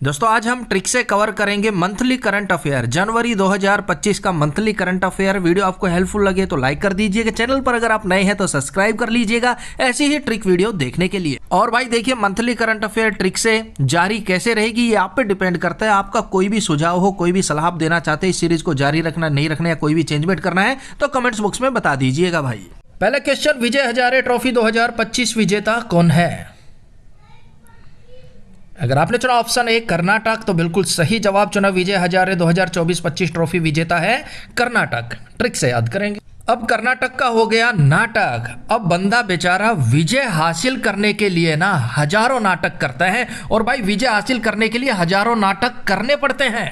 दोस्तों आज हम ट्रिक से कवर करेंगे मंथली करंट अफेयर जनवरी 2025 का मंथली करंट अफेयर। वीडियो आपको हेल्पफुल लगे तो लाइक कर दीजिएगा। चैनल पर अगर आप नए हैं तो सब्सक्राइब कर लीजिएगा ऐसी ही ट्रिक वीडियो देखने के लिए। और भाई देखिए, मंथली करंट अफेयर ट्रिक से जारी कैसे रहेगी ये आप पे डिपेंड करता है। आपका कोई भी सुझाव हो, कोई भी सलाह देना चाहते हैं इस सीरीज को जारी रखना नहीं रखना या कोई भी चेंजमेंट करना है तो कमेंट्स बॉक्स में बता दीजिएगा भाई। पहला क्वेश्चन, विजय हजारे ट्रॉफी 2025 विजेता कौन है? अगर आपने चुना ऑप्शन ए कर्नाटक तो बिल्कुल सही जवाब चुना। विजय हजारे 2024-25 ट्रॉफी विजेता है कर्नाटक। ट्रिक से याद करेंगे। अब कर्नाटक का हो गया नाटक। अब बंदा बेचारा विजय हासिल करने के लिए ना हजारों नाटक करता है और भाई विजय हासिल करने के लिए हजारों नाटक करने पड़ते हैं।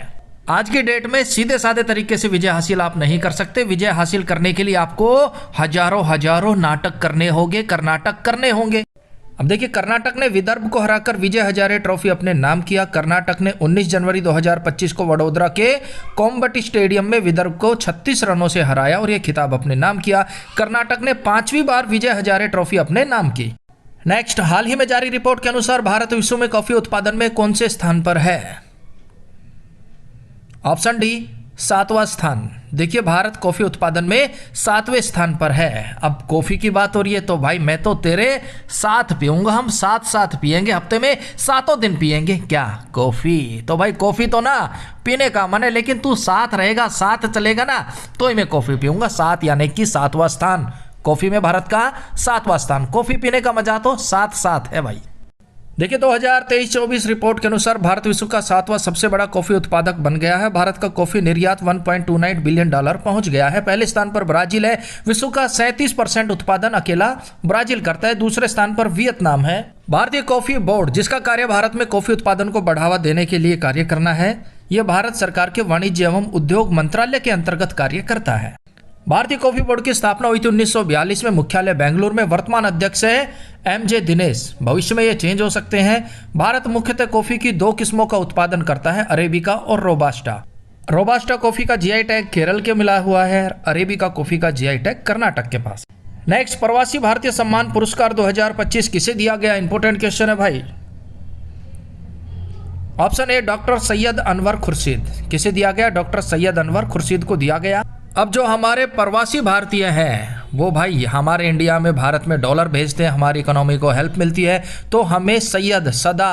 आज की डेट में सीधे साधे तरीके से विजय हासिल आप नहीं कर सकते। विजय हासिल करने के लिए आपको हजारों नाटक करने होंगे, कर्नाटक करने होंगे। अब देखिए, कर्नाटक ने विदर्भ को हराकर विजय हजारे ट्रॉफी अपने नाम किया। कर्नाटक ने 19 जनवरी 2025 को वडोदरा के कोम्बटी स्टेडियम में विदर्भ को 36 रनों से हराया और यह खिताब अपने नाम किया। कर्नाटक ने 5वीं बार विजय हजारे ट्रॉफी अपने नाम की। नेक्स्ट, हाल ही में जारी रिपोर्ट के अनुसार भारत विश्व में कॉफी उत्पादन में कौन से स्थान पर है? ऑप्शन डी 7वां स्थान। देखिए, भारत कॉफी उत्पादन में 7वें स्थान पर है। अब कॉफी की बात हो रही है तो भाई मैं तो तेरे साथ पीऊंगा। हम साथ पिएंगे, हफ्ते में 7 दिन पिएंगे क्या कॉफी। तो भाई कॉफी तो ना पीने का मन है, लेकिन तू साथ रहेगा, साथ चलेगा ना तो ही मैं कॉफी पीऊंगा। 7 यानी कि 7वां स्थान। कॉफी में भारत का 7वां स्थान। कॉफी पीने का मजा तो साथ है भाई। देखिए, 2023-24 रिपोर्ट के अनुसार भारत विश्व का 7वां सबसे बड़ा कॉफी उत्पादक बन गया है। भारत का कॉफी निर्यात $1.29 बिलियन पहुंच गया है। पहले स्थान पर ब्राजील है। विश्व का 37% उत्पादन अकेला ब्राजील करता है। दूसरे स्थान पर वियतनाम है। भारतीय कॉफी बोर्ड, जिसका कार्य भारत में कॉफी उत्पादन को बढ़ावा देने के लिए कार्य करना है, यह भारत सरकार के वाणिज्य एवं उद्योग मंत्रालय के अंतर्गत कार्य करता है। भारतीय कॉफी बोर्ड की स्थापना हुई थी 1942 में। मुख्यालय बेंगलुरु में। वर्तमान अध्यक्ष है एमजे दिनेश। भविष्य में ये चेंज हो सकते हैं। भारत मुख्यतः कॉफी की 2 किस्मों का उत्पादन करता है, अरेबिका और रोबास्टा। रोबास्टा कॉफी का जीआई टैग केरल के मिला हुआ है। अरेबिका कॉफी का जीआई टैग कर्नाटक के पास। नेक्स्ट, प्रवासी भारतीय सम्मान पुरस्कार 2025 किसे दिया गया? इंपोर्टेंट क्वेश्चन है भाई। ऑप्शन ए डॉक्टर सैयद अनवर खुर्शीद। किसे दिया गया? डॉक्टर सैयद अनवर खुर्शीद को दिया गया। अब जो हमारे प्रवासी भारतीय हैं वो भाई हमारे इंडिया में, भारत में डॉलर भेजते हैं, हमारी इकोनॉमी को हेल्प मिलती है, तो हमें सैयद सदा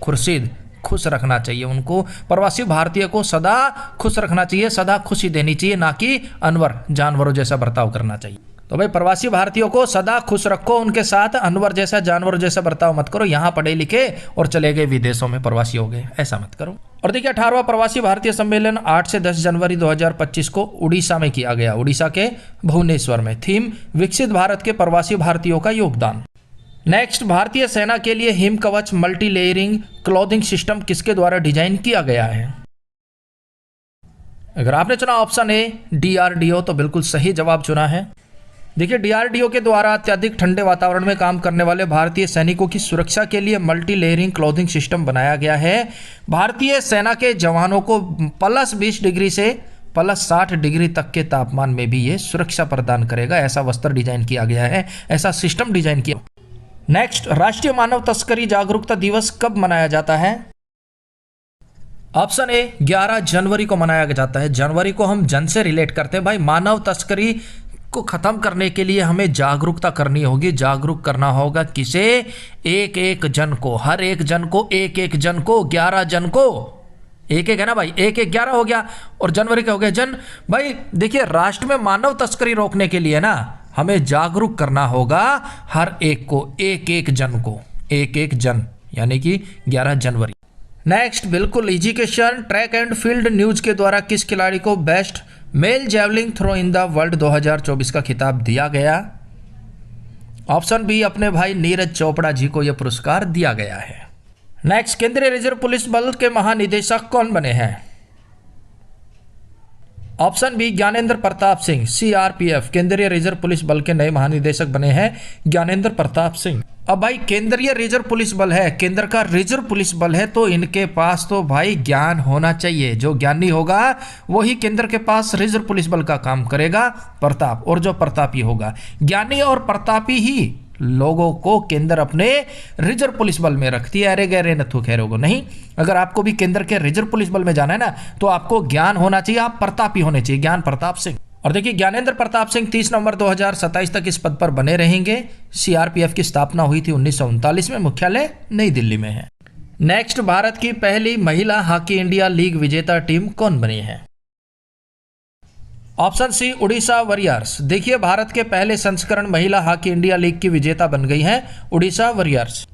खुर्शीद खुश रखना चाहिए। उनको, प्रवासी भारतीय को सदा खुश रखना चाहिए, सदा खुशी देनी चाहिए, ना कि अनवर जानवरों जैसा बर्ताव करना चाहिए। तो भाई प्रवासी भारतीयों को सदा खुश रखो, उनके साथ अनवर जैसा, जानवरों जैसा बर्ताव मत करो। यहाँ पढ़े लिखे और चले गए विदेशों में प्रवासी हो गए, ऐसा मत करो। और देखिए, 18वां प्रवासी भारतीय सम्मेलन 8 से 10 जनवरी 2025 को उड़ीसा में किया गया। उड़ीसा के भुवनेश्वर में। थीम, विकसित भारत के प्रवासी भारतीयों का योगदान। नेक्स्ट, भारतीय सेना के लिए हिम कवच मल्टी लेयरिंग क्लॉथिंग सिस्टम किसके द्वारा डिजाइन किया गया है? अगर आपने चुना ऑप्शन ए DRDO तो बिल्कुल सही जवाब चुना है। देखिए, DRDO के द्वारा अत्यधिक ठंडे वातावरण में काम करने वाले भारतीय सैनिकों की सुरक्षा के लिए मल्टी लेयरिंग क्लॉथिंग सिस्टम बनाया गया है। भारतीय सेना के जवानों को +20 डिग्री से +60 डिग्री तक के तापमान में भी ये सुरक्षा प्रदान करेगा। ऐसा वस्त्र डिजाइन किया गया है, ऐसा सिस्टम डिजाइन किया। नेक्स्ट, राष्ट्रीय मानव तस्करी जागरूकता दिवस कब मनाया जाता है? ऑप्शन ए 11 जनवरी को मनाया जाता है। जनवरी को हम जन से रिलेट करते हैं भाई। मानव तस्करी को खत्म करने के लिए हमें जागरूकता करनी होगी। जागरूक करना होगा किसे? एक जन को, हर एक जन को, एक जन को, 11 जन को। एक है ना भाई, 11 हो गया और जनवरी का हो गया जन। भाई देखिए, राष्ट्र में मानव तस्करी रोकने के लिए ना हमें जागरूक करना होगा हर एक को, एक जन को, एक जन, यानी कि 11 जनवरी। नेक्स्ट, बिल्कुल easy question, track and field news के द्वारा किस खिलाड़ी को best male javelin throw in the world 2024 का खिताब दिया गया? ऑप्शन बी, अपने भाई नीरज चोपड़ा जी को यह पुरस्कार दिया गया है। नेक्स्ट, केंद्रीय रिजर्व पुलिस बल के महानिदेशक कौन बने हैं? Option B, Gyanendra Pratap Singh. CRPF केंद्रीय रिजर्व पुलिस बल के नए महानिदेशक बने हैं ज्ञानेंद्र प्रताप सिंह। अब भाई केंद्रीय रिजर्व पुलिस बल है, केंद्र का रिजर्व पुलिस बल है, तो इनके पास तो भाई ज्ञान होना चाहिए। जो ज्ञानी होगा वही केंद्र के पास रिजर्व पुलिस बल का काम करेगा, प्रताप, और जो प्रतापी होगा। ज्ञानी और प्रतापी ही लोगों को केंद्र अपने रिजर्व पुलिस बल में रखती है। अरे गहरे नथु खैरों को नहीं। अगर आपको भी केंद्र के रिजर्व पुलिस बल में जाना है ना, तो आपको ज्ञान होना चाहिए, आप प्रतापी होने चाहिए, ज्ञान प्रताप सिंह। और देखिए ज्ञानेंद्र प्रताप सिंह 30 नवंबर 2027 तक इस पद पर बने रहेंगे। सीआरपीएफ की स्थापना हुई थी 1939 में, मुख्यालय नई दिल्ली में है। नेक्स्ट, भारत की पहली महिला हॉकी इंडिया लीग विजेता टीम कौन बनी है? Option C Odisha warriors. देखिए भारत के पहले संस्करण महिला हॉकी इंडिया लीग की विजेता बन गई है उड़ीसा वॉरियर्स।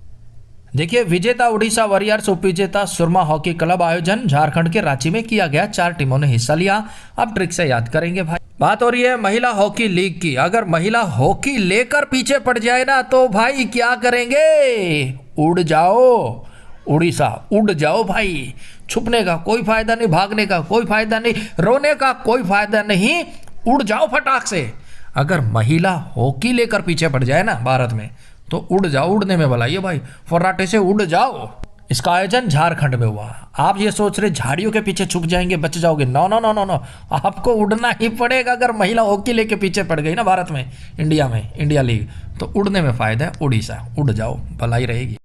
देखिए विजेता उड़ीसा वॉरियर्स, उपविजेता सुरमा हॉकी क्लब। आयोजन झारखंड के रांची में किया गया, 4 टीमों ने हिस्सा लिया। अब ट्रिक से याद करेंगे भाई। बात हो रही है महिला हॉकी लीग की। अगर महिला हॉकी लेकर पीछे पड़ जाए ना, तो भाई क्या करेंगे? उड़ जाओ उड़ीसा, उड़ जाओ भाई। छुपने का कोई फायदा नहीं, भागने का कोई फायदा नहीं, रोने का कोई फायदा नहीं, उड़ जाओ फटाक से। अगर महिला हॉकी लेकर पीछे पड़ जाए ना भारत में, तो उड़ जाओ। उड़ने में भलाई है भाई, फर्राटे से उड़ जाओ। इसका आयोजन झारखंड में हुआ। आप ये सोच रहे झाड़ियों के पीछे छुप जाएंगे, बच जाओगे? No no no no no, आपको उड़ना ही पड़ेगा। अगर महिला हॉकी लेके पीछे पड़ गई ना भारत में, इंडिया लीग, तो उड़ने में फायदा है। उड़ीसा, उड़ जाओ, भलाई रहेगी।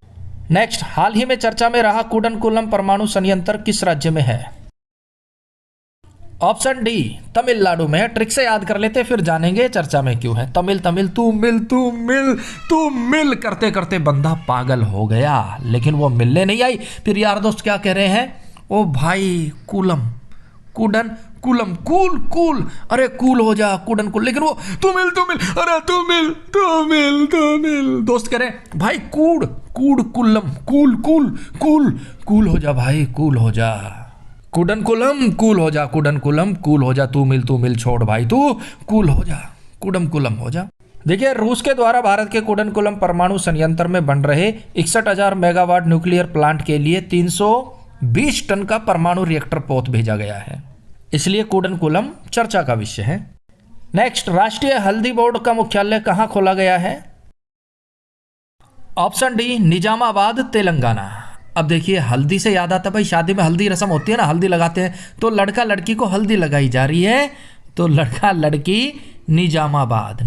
नेक्स्ट, हाल ही में चर्चा में रहा कुडनकुलम परमाणु संयंत्र किस राज्य में है? ऑप्शन डी तमिलनाडु में है। ट्रिक से याद कर लेते फिर जानेंगे चर्चा में क्यों है। तमिल तमिल तू मिल तू मिल तू मिल करते करते बंदा पागल हो गया, लेकिन वो मिलने नहीं आई। फिर यार दोस्त क्या कह रहे हैं? ओ भाई coulomb, couldn't coulomb, cool cool, अरे कूल हो जा कुडन कुल। लेकिन वो तू मिल अरे तू मिल। दोस्त कह रहे भाई कूड़ कूड़ coulomb, cool cool cool cool हो जा भाई, कूल हो जा। कुडन कुलम कूल हो जा, कुडन कुलम कूल हो जा, तू मिल छोड़ भाई, तू कूल हो जा, कुडम कुलम हो जा। देखिए रूस के द्वारा भारत के कुडनकुलम परमाणु संयंत्र में बन रहे 61,000 मेगावाट न्यूक्लियर प्लांट के लिए 320 टन का परमाणु रिएक्टर पोत भेजा गया है, इसलिए कुडनकुलम चर्चा का विषय है। नेक्स्ट, राष्ट्रीय हल्दी बोर्ड का मुख्यालय कहां खोला गया है? Option D Nizamabad, Telangana. अब देखिए हल्दी से याद आता भाई, शादी में हल्दी रस्म होती है ना, हल्दी लगाते हैं, तो लड़का लड़की को हल्दी लगाई जा रही है, तो लड़का लड़की निजामाबाद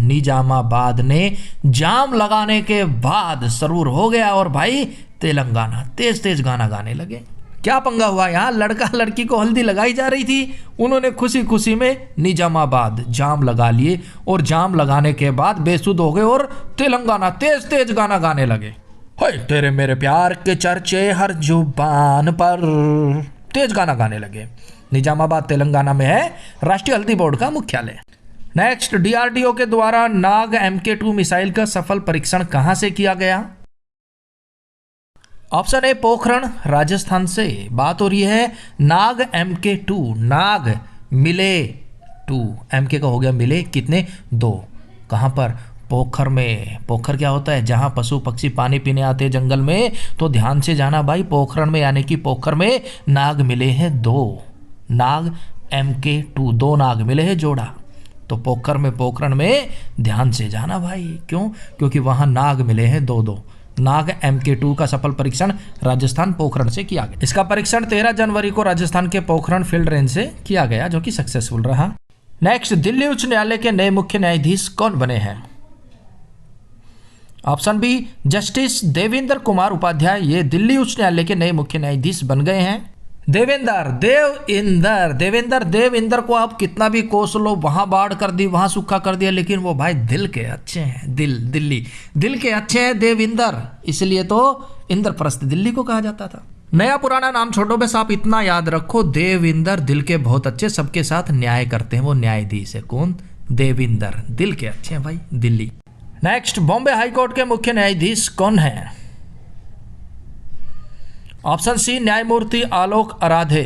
ने जाम लगाने के बाद सरूर हो गया और भाई तेलंगाना तेज तेज गाना गाने लगे। क्या पंगा हुआ यहाँ? लड़का लड़की को हल्दी लगाई जा रही थी, उन्होंने खुशी खुशी में निजामाबाद जाम लगा लिए, और जाम लगाने के बाद बेसुध हो गए और तेलंगाना तेज तेज गाना गाने लगे। हाय तेरे मेरे प्यार के चर्चे हर जुबान पर, तेज गाना गाने लगे। निजामाबाद तेलंगाना में है राष्ट्रीय हल्दी बोर्ड का मुख्यालय। नेक्स्ट, डीआरडीओ के द्वारा नाग MK2 मिसाइल का सफल परीक्षण कहां से किया गया? ऑप्शन ए पोखरण, राजस्थान से। बात हो रही है नाग MK2, नाग मिले 2, MK का हो गया मिले कितने 2, कहां पर? पोखर में। पोखर क्या होता है? जहां पशु पक्षी पानी पीने आते हैं जंगल में, तो ध्यान से जाना भाई, पोखरण में, यानी कि पोखर में नाग मिले हैं 2, नाग MK2, 2 नाग मिले हैं जोड़ा। तो पोखर में, पोखरण में ध्यान से जाना भाई। क्यों? क्योंकि वहां नाग मिले हैं 2। नाग MK2 का सफल परीक्षण राजस्थान पोखरण से किया गया। इसका परीक्षण 13 जनवरी को राजस्थान के पोखरण फील्ड रेंज से किया गया, जो कि सक्सेसफुल रहा। नेक्स्ट, दिल्ली उच्च न्यायालय के नए मुख्य न्यायाधीश कौन बने हैं? Option B justice Devendra Kumar Upadhyay, ये दिल्ली उच्च न्यायालय के नए मुख्य न्यायाधीश बन गए हैं। देवेंद्र को आप कितना भी कोस लो, वहां बाढ़ कर दी, वहां सूखा कर दिया, लेकिन वो भाई दिल के अच्छे हैं, दिल के अच्छे हैं देवेंद्र, इसलिए तो इंद्रप्रस्थ दिल्ली को कहा जाता था। नया पुराना नाम छोड़ो, बस आप इतना याद रखो, देवेंद्र दिल के बहुत अच्छे, सबके साथ न्याय करते हैं, वो न्यायाधीश है। कौन? देवेंद्र, दिल के अच्छे हैं भाई, दिल्ली। नेक्स्ट, बॉम्बे हाईकोर्ट के मुख्य न्यायाधीश कौन हैं? ऑप्शन सी न्यायमूर्ति आलोक आराधे,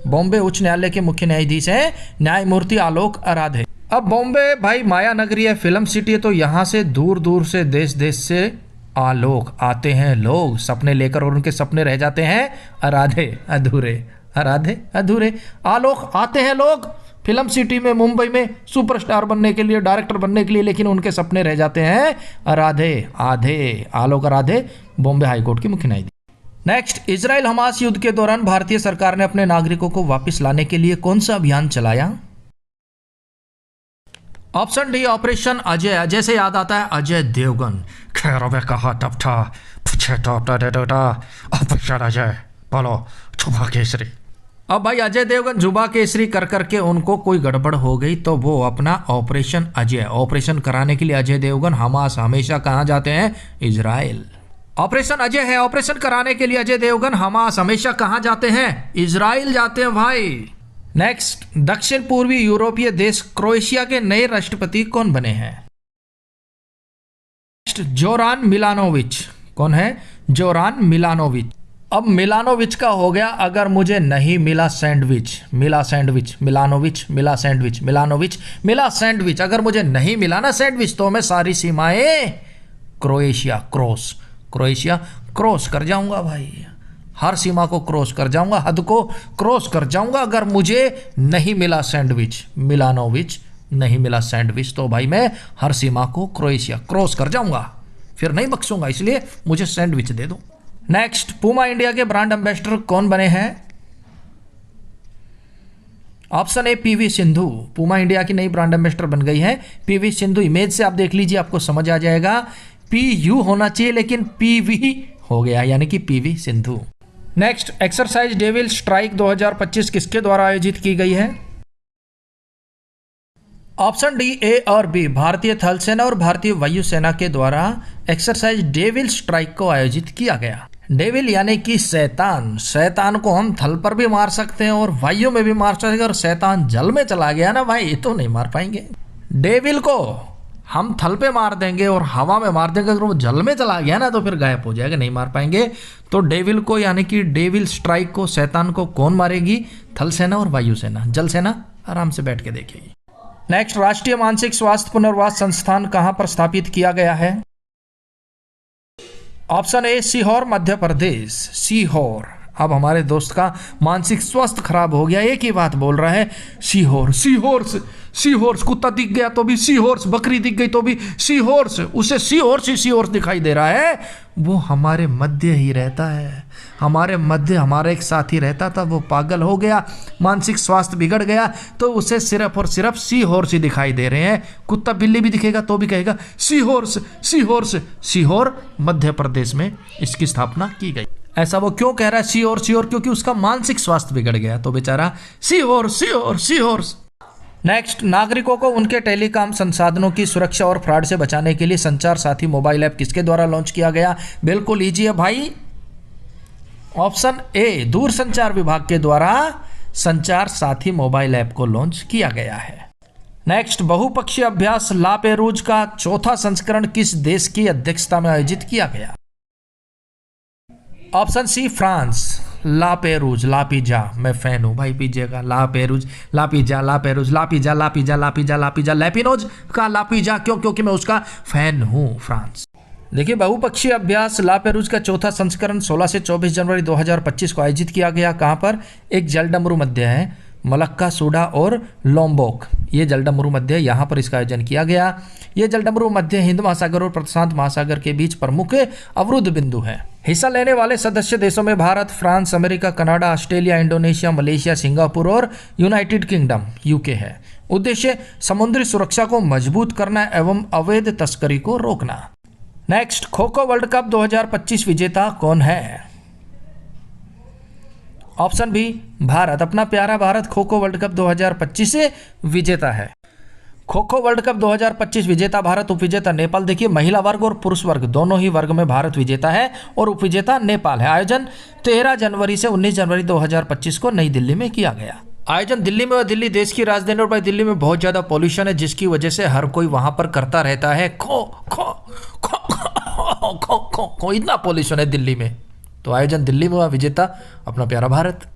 बॉम्बे उच्च न्यायालय के मुख्य न्यायाधीश हैं न्यायमूर्ति आलोक आराधे। अब बॉम्बे भाई माया नगरी है, फिल्म सिटी है, तो यहाँ से दूर दूर से देश देश से आलोक आते हैं लोग सपने लेकर, और उनके सपने रह जाते हैं आराधे अधूरे। आलोक आते हैं लोग फिल्म सिटी में, मुंबई में सुपरस्टार बनने के लिए, डायरेक्टर बनने के लिए, लेकिन उनके सपने रह जाते हैं आलोक आराधे, बॉम्बे हाईकोर्ट की मुख्य न्यायाधीश। नेक्स्ट, इजराइल हमास युद्ध के दौरान भारतीय सरकार ने अपने नागरिकों को वापस लाने के लिए कौन सा अभियान चलाया? Option D operation Ajay. Ajay से याद आता है अजय देवगन, खैर वे कहा तब था पूछे तो ऑपरेशन अजय, बोलो छुपा केसरी। अब भाई अजय देवगन जुबा केसरी कर करके उनको कोई गड़बड़ हो गई तो वो अपना ऑपरेशन अजय, ऑपरेशन कराने के लिए अजय देवगन हमास हमेशा कहाँ जाते हैं? इजराइल। ऑपरेशन अजय है, ऑपरेशन कराने के लिए अजय देवगन हमास हमेशा कहाँ जाते हैं? इजराइल जाते हैं भाई। नेक्स्ट, दक्षिण पूर्वी यूरोपीय देश क्रोएशिया के नए राष्ट्रपति कौन बने हैं? नेक्स्ट, जोरान मिलानोविच। कौन है? जोरान मिलानोविच। अब मिलानोविच का हो गया, अगर मुझे नहीं मिला सैंडविच, मिला सैंडविच, मिलानोविच मिला सैंडविच, मिलानोविच मिला सैंडविच, अगर मुझे नहीं मिला ना सैंडविच तो मैं सारी सीमाएं क्रोएशिया क्रॉस कर जाऊंगा भाई, हर सीमा को क्रॉस कर जाऊंगा, हद को क्रॉस कर जाऊंगा। अगर मुझे नहीं मिला सैंडविच, मिलानोविच नहीं मिला सैंडविच, तो भाई मैं हर सीमा को क्रोएशिया क्रॉस कर जाऊंगा, फिर नहीं बख्शूंगा, इसलिए मुझे सैंडविच दे दो। नेक्स्ट, पूमा इंडिया के ब्रांड एम्बेसडर कौन बने हैं? Option A PV Sindhu. Puma India की नई ब्रांड एम्बेसडर बन गई है पीवी सिंधु। इमेज से आप देख लीजिए, आपको समझ आ जाएगा। पीयू होना चाहिए लेकिन पीवी हो गया, यानी कि PV Sindhu. Next, exercise devil strike 2025 किसके द्वारा आयोजित की गई है? ऑप्शन डी ए और बी, भारतीय थल सेना और भारतीय वायुसेना के द्वारा एक्सरसाइज डेविल स्ट्राइक को आयोजित किया गया। डेविल यानी कि शैतान, शैतान को हम थल पर भी मार सकते हैं और वायु में भी मार सकते हैं, और शैतान जल में चला गया ना भाई तो नहीं मार पाएंगे। डेविल को हम थल पे मार देंगे और हवा में मार देंगे, अगर वो जल में चला गया ना तो फिर गायब हो जाएगा, नहीं मार पाएंगे। तो डेविल को यानी कि डेविल स्ट्राइक को, शैतान को कौन मारेगी? थल सेना और वायुसेना। जल सेना आराम से बैठ के देखेगी। नेक्स्ट, राष्ट्रीय मानसिक स्वास्थ्य पुनर्वास संस्थान कहां पर स्थापित किया गया है? Option A Sehore Madhya Pradesh, Sehore. अब हमारे दोस्त का मानसिक स्वास्थ्य खराब हो गया, एक ही बात बोल रहा है, सीहोर सीहोर्स सीहोर्स। कुत्ता दिख गया तो भी सीहोर्स, बकरी दिख गई तो भी सीहोर्स, उसे सीहोर्स ही सीहोर्स दिखाई दे रहा है। वो हमारे मध्य ही रहता है, हमारे मध्य हमारा एक साथी रहता था, वो पागल हो गया, मानसिक स्वास्थ्य बिगड़ गया, तो उसे सिर्फ और सिर्फ सीहोर्स ही दिखाई दे रहे हैं। कुत्ता बिल्ली भी दिखेगा तो भी कहेगा सीहोर्स सीहोर्स। सीहोर मध्य प्रदेश में इसकी स्थापना की गई। ऐसा वो क्यों कह रहा है सीहोर सीहोर? क्योंकि उसका मानसिक स्वास्थ्य बिगड़ गया, तो बेचारा सीहोर सीहोर सीहोर्स। नेक्स्ट, नागरिकों को उनके टेलीकॉम संसाधनों की सुरक्षा और फ्रॉड से बचाने के लिए संचार साथी मोबाइल ऐप किसके द्वारा लॉन्च किया गया? बिल्कुल इजी है भाई, ऑप्शन ए दूरसंचार विभाग के द्वारा संचार साथी मोबाइल ऐप को लॉन्च किया गया है। नेक्स्ट, बहुपक्षीय अभ्यास ला पेरूज का चौथा संस्करण किस देश की अध्यक्षता में आयोजित किया गया? Option C France. La Perouse, la pizza, मैं फैन हूं भाई पिज्जे का। La Perouse, la pizza, la Perouse, la pizza, la pizza, la pizza, la pizza, La Pino'z का ला पिज्जा, क्यों? क्योंकि मैं उसका फैन हूं, फ्रांस। देखिए, बहुपक्षीय अभ्यास ला पेरूज का चौथा संस्करण 16 से 24 जनवरी 2025 को आयोजित किया गया। कहां पर? एक जलडमरू मध्य है, मलक्का, सूडा और लोम्बोक, ये जलडमरू मध्य, यहाँ पर इसका आयोजन किया गया। ये जलडमरू मध्य हिंद महासागर और प्रशांत महासागर के बीच प्रमुख अवरुद्ध बिंदु है। हिस्सा लेने वाले सदस्य देशों में Bharat, France, America, Canada, Australia, Indonesia, Malaysia, Singapore और यूनाइटेड किंगडम यूके है। उद्देश्य समुद्री सुरक्षा को मजबूत करना एवं अवैध तस्करी को रोकना। Next, kho kho world cup 2025 विजेता कौन है? Option B Bharat. अपना प्यारा भारत खो खो वर्ल्ड कप 2025 से विजेता है। खो खो वर्ल्ड कप 2025 विजेता भारत, उपविजेता नेपाल। देखिए, महिला वर्ग और पुरुष वर्ग दोनों ही वर्ग में भारत विजेता है और उपविजेता नेपाल है। आयोजन 13 जनवरी से 19 जनवरी 2025 को नई दिल्ली में किया गया। आयोजन दिल्ली में, और दिल्ली देश की राजधानी, और भाई दिल्ली में बहुत ज़्यादा पॉल्यूशन है, जिसकी वजह से हर कोई वहाँ पर करता रहता है खो खो खो खो खो खो खो, इतना पॉल्यूशन है दिल्ली में, तो आयोजन दिल्ली में हुआ, विजेता अपना प्यारा भारत।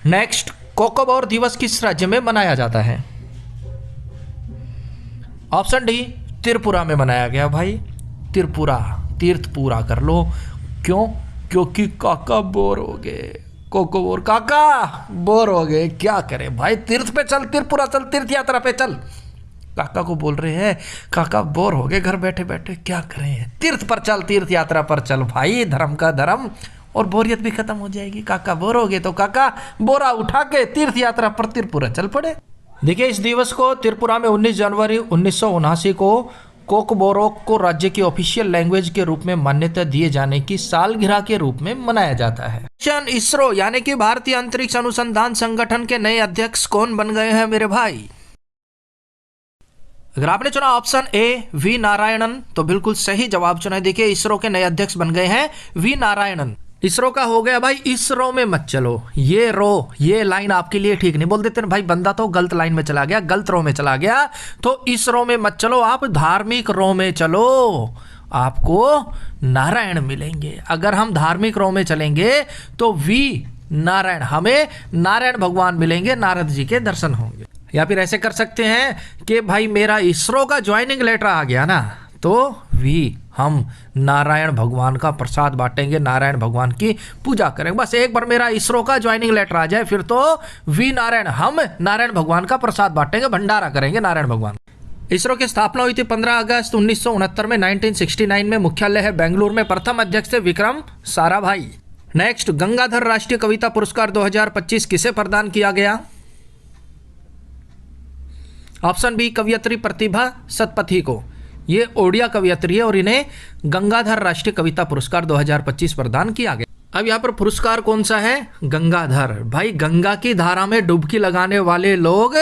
नेक्स्ट, कोकोबोर दिवस किस राज्य में मनाया जाता है? ऑप्शन डी त्रिपुरा में मनाया गया भाई, त्रिपुरा, तीर्थ पूरा कर लो। क्यों? क्योंकि काका बोर हो गए, कोकोबोर काका बोर हो गए, क्या करें भाई, तीर्थ पे चल, त्रिपुरा चल, तीर्थ यात्रा पे चल। काका को बोल रहे हैं काका बोर हो गए घर बैठे बैठे, क्या करें, तीर्थ पर चल, तीर्थ यात्रा पर चल भाई, धर्म का धर्म और बोरियत भी खत्म हो जाएगी। काका बोर हो गए तो काका बोरा उठा के तीर्थ यात्रा पर त्रिपुरा चल पड़े। देखिए इस दिवस को त्रिपुरा में 19 जनवरी 1979 को कोकबोरोक को राज्य की ऑफिशियल लैंग्वेज के रूप में मान्यता दिए जाने की सालगिरह के रूप में मनाया जाता है। मिशन इसरो यानी कि भारतीय अंतरिक्ष अनुसंधान संगठन के नए अध्यक्ष कौन बन गए हैं मेरे भाई? अगर आपने चुना ऑप्शन ए वी नारायणन तो बिल्कुल सही जवाब चुना। देखिए इसरो के नए अध्यक्ष बन गए हैं वी नारायणन। इसरो का हो गया भाई इसरो में मत चलो, ये लाइन आपके लिए ठीक नहीं। बोल देते ना भाई बंदा तो गलत लाइन में चला गया, गलत रो में चला गया, तो इसरो में मत चलो, आप धार्मिक रो में चलो, आपको नारायण मिलेंगे। अगर हम धार्मिक रो में चलेंगे तो वी नारायण, हमें नारायण भगवान मिलेंगे, नारद जी के दर्शन होंगे। या फिर ऐसे कर सकते हैं कि भाई मेरा इसरो का ज्वाइनिंग लेटर आ गया ना, तो वी हम नारायण भगवान का प्रसाद बांटेंगे, नारायण भगवान की पूजा करेंगे। बस एक बार मेरा इसरो का ज्वाइनिंग लेटर आ जाए फिर तो वी नारायण, हम नारायण भगवान का प्रसाद बांटेंगे, भंडारा करेंगे नारायण भगवान। इसरो की स्थापना हुई थी 15 अगस्त 1969 में। 1969 में मुख्यालय है बेंगलुरु में। प्रथम अध्यक्ष थे विक्रम साराभाई। नेक्स्ट, गंगाधर राष्ट्रीय कविता पुरस्कार 2025 किसे प्रदान किया गया? ऑप्शन बी कवियत्री प्रतिभा सतपथी को। ये ओडिया कवियत्री है और इन्हें गंगाधर राष्ट्रीय कविता पुरस्कार 2025 प्रदान किया गया। अब यहाँ पर पुरस्कार कौन सा है? गंगाधर। भाई गंगा की धारा में डुबकी लगाने वाले लोग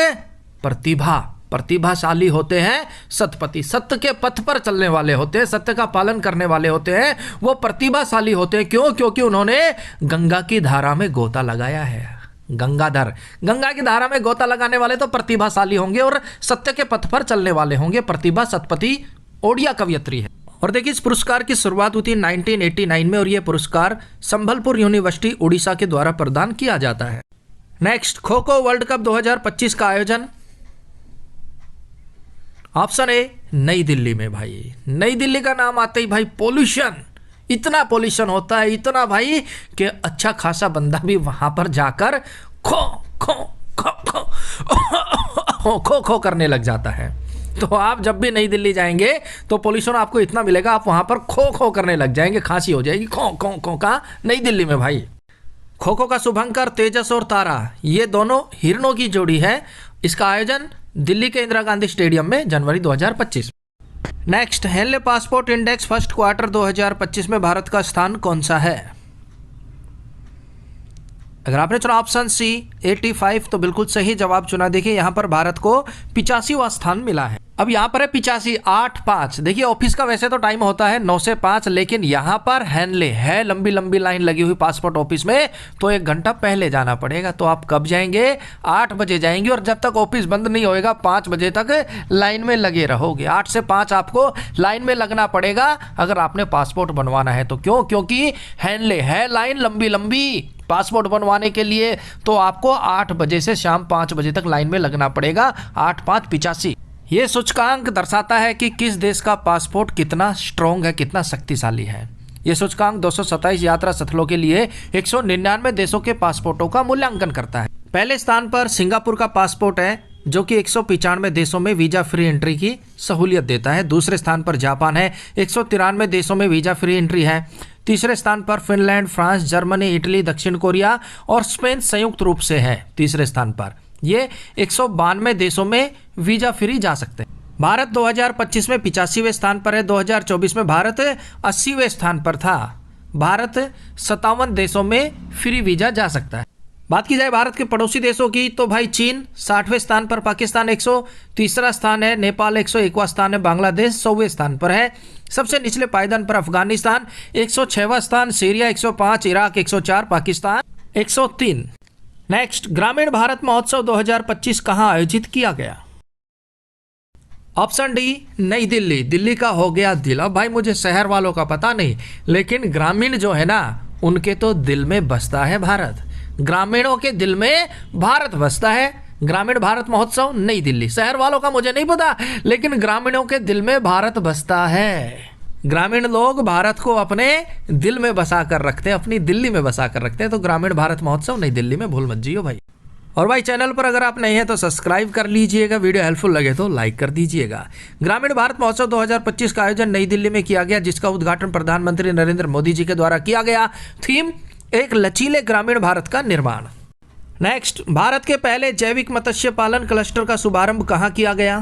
प्रतिभाशाली होते हैं, सतपति सत्य के पथ पर चलने वाले होते हैं, सत्य का पालन करने वाले होते हैं, वो प्रतिभाशाली होते हैं। क्यों? क्योंकि उन्होंने गंगा की धारा में गोता लगाया है। गंगाधर, गंगा की धारा में गोता लगाने वाले तो प्रतिभाशाली होंगे और सत्य के पथ पर चलने वाले होंगे। प्रतिभा सतपथी ओडिया कवियत्री है। और देखिए इस पुरस्कार की शुरुआत हुई थी 1989 में और यह पुरस्कार संबलपुर यूनिवर्सिटी उड़ीसा के द्वारा प्रदान किया जाता है। Next, kho kho world cup 2025 का आयोजन? ऑप्शन ए नई दिल्ली में। भाई नई दिल्ली का नाम आते ही भाई पोल्यूशन, इतना पोल्यूशन होता है, इतना भाई कि अच्छा खासा बंदा भी वहां पर जाकर खो खो खो खो खो खो करने लग जाता है। तो आप जब भी नई दिल्ली जाएंगे तो पोल्यूशन आपको इतना मिलेगा, आप वहां पर खो खो करने लग जाएंगे, खांसी हो जाएगी खो खो खो का नई दिल्ली में। भाई खो खो का शुभंकर, तेजस और तारा, ये दोनों हिरणों की जोड़ी है। इसका आयोजन दिल्ली के इंदिरा गांधी स्टेडियम में जनवरी 2025। Next, Henley passport index first quarter 2025 में भारत का स्थान कौन सा है? अगर आपने चुना ऑप्शन सी 85 तो बिल्कुल सही जवाब चुना। देखिए यहाँ पर भारत को 85वां स्थान मिला है। अब यहाँ पर है 85, 8-5। देखिए ऑफिस का वैसे तो टाइम होता है 9 से 5, लेकिन यहाँ पर हेनले है, लंबी लंबी लाइन लगी हुई पासपोर्ट ऑफिस में, तो 1 घंटा पहले जाना पड़ेगा। तो आप कब जाएंगे? 8 बजे जाएंगे और जब तक ऑफिस बंद नहीं होएगा 5 बजे तक लाइन में लगे रहोगे। 8 से 5 आपको लाइन में लगना पड़ेगा अगर आपने पासपोर्ट बनवाना है तो। क्यों? क्योंकि हेनले है लाइन लंबी लंबी पासपोर्ट बनवाने के लिए, तो आपको 8 बजे से शाम 5 बजे तक लाइन में लगना पड़ेगा। 8-5 85। ये सूचकांक दर्शाता है कि किस देश का पासपोर्ट कितना स्ट्रॉन्ग है, कितना शक्तिशाली है। ये सूचकांक 227 यात्रा स्थलों के लिए 199 देशों के पासपोर्टों का मूल्यांकन करता है। पहले स्थान पर सिंगापुर का पासपोर्ट है जो कि 195 देशों में वीजा फ्री एंट्री की सहूलियत देता है। दूसरे स्थान पर जापान है, 193 देशों में वीजा फ्री एंट्री है। तीसरे स्थान पर फिनलैंड, फ्रांस, जर्मनी, इटली, दक्षिण कोरिया और स्पेन संयुक्त रूप से है तीसरे स्थान पर। ये 192 देशों में वीजा फ्री जा सकते हैं। भारत 2025 में 85वें स्थान पर है। 2024 में भारत 80वें स्थान पर था। भारत 57 देशों में फ्री वीजा जा सकता है। बात की जाए भारत के पड़ोसी देशों की तो भाई चीन 60वें स्थान पर, पाकिस्तान 103 स्थान है, नेपाल 101वां स्थान है, बांग्लादेश 100वें स्थान पर है। सबसे निचले पायदान पर अफगानिस्तान 106वां स्थान, सीरिया 105, इराक 104, पाकिस्तान 103। नेक्स्ट, ग्रामीण भारत महोत्सव 2025 कहां आयोजित किया गया? ऑप्शन डी नई दिल्ली। दिल्ली का हो गया दिल। अब भाई मुझे शहर वालों का पता नहीं, लेकिन ग्रामीण जो है ना उनके तो दिल में बसता है भारत। ग्रामीणों के दिल में भारत बसता है। ग्रामीण भारत महोत्सव नई दिल्ली। शहर वालों का मुझे नहीं पता, लेकिन ग्रामीणों के दिल में भारत बसता है। ग्रामीण लोग भारत को अपने दिल में बसा कर रखते हैं, अपनी दिल्ली में बसा कर रखते हैं। तो ग्रामीण भारत महोत्सव नई दिल्ली में भूल मत जियो भाई। और भाई चैनल पर अगर आप नए हैं तो सब्सक्राइब कर लीजिएगा, वीडियो हेल्पफुल लगे तो लाइक कर दीजिएगा। ग्रामीण भारत महोत्सव 2025 का आयोजन नई दिल्ली में किया गया, जिसका उद्घाटन प्रधानमंत्री नरेंद्र मोदी जी के द्वारा किया गया। थीम एक लचीले ग्रामीण भारत का निर्माण। नेक्स्ट, भारत के पहले जैविक मत्स्य पालन क्लस्टर का शुभारंभ कहाँ किया गया?